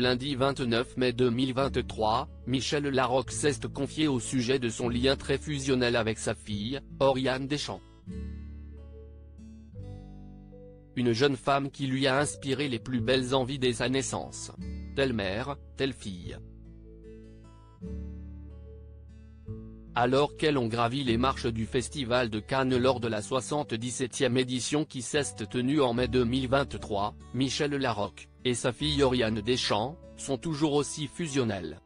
Lundi 29 mai 2023, Michel Larocque s'est confié au sujet de son lien très fusionnel avec sa fille, Oriane Deschamps. Une jeune femme qui lui a inspiré les plus belles envies dès sa naissance. Telle mère, telle fille. Alors qu'elles ont gravi les marches du Festival de Cannes lors de la 77e édition qui s'est tenue en mai 2023, Michel Larocque et sa fille Oriane Deschamps sont toujours aussi fusionnels.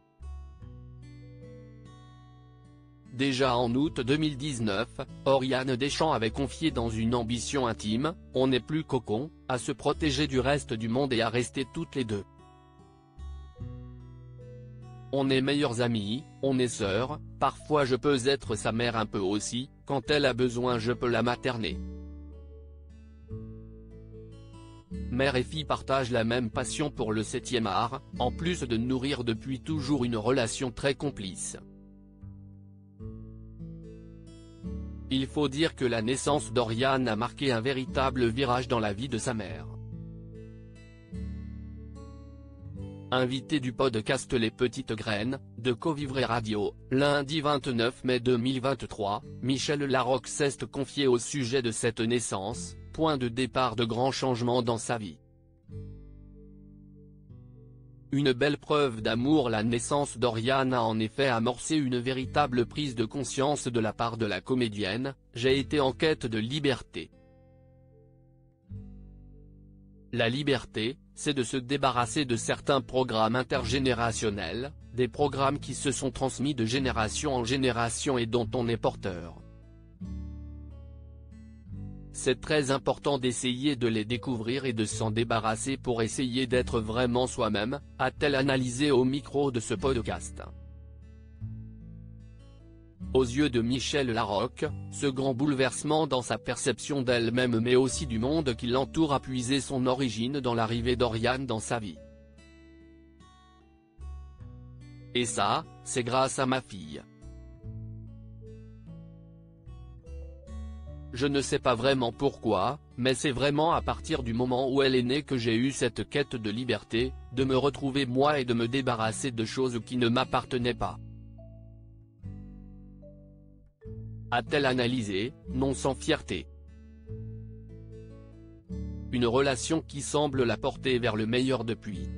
Déjà en août 2019, Oriane Deschamps avait confié dans une ambition intime « On n'est plus cocon, à se protéger du reste du monde et à rester toutes les deux. On est meilleures amies, on est sœurs, parfois je peux être sa mère un peu aussi, quand elle a besoin je peux la materner. » Mère et fille partagent la même passion pour le 7e art, en plus de nourrir depuis toujours une relation très complice. Il faut dire que la naissance d'Oriane a marqué un véritable virage dans la vie de sa mère. Invité du podcast Les Petites Graines, de Covivre Radio, lundi 29 mai 2023, Michel Larocque s'est confié au sujet de cette naissance, point de départ de grands changements dans sa vie. Une belle preuve d'amour. La naissance d'Oriane a en effet amorcé une véritable prise de conscience de la part de la comédienne. J'ai été en quête de liberté. La liberté, c'est de se débarrasser de certains programmes intergénérationnels, des programmes qui se sont transmis de génération en génération et dont on est porteur. C'est très important d'essayer de les découvrir et de s'en débarrasser pour essayer d'être vraiment soi-même, a-t-elle analysé au micro de ce podcast. Aux yeux de Michel Larocque, ce grand bouleversement dans sa perception d'elle-même mais aussi du monde qui l'entoure a puisé son origine dans l'arrivée d'Oriane dans sa vie. Et ça, c'est grâce à ma fille. Je ne sais pas vraiment pourquoi, mais c'est vraiment à partir du moment où elle est née que j'ai eu cette quête de liberté, de me retrouver moi et de me débarrasser de choses qui ne m'appartenaient pas. A-t-elle analysé, non sans fierté. Une relation qui semble la porter vers le meilleur depuis.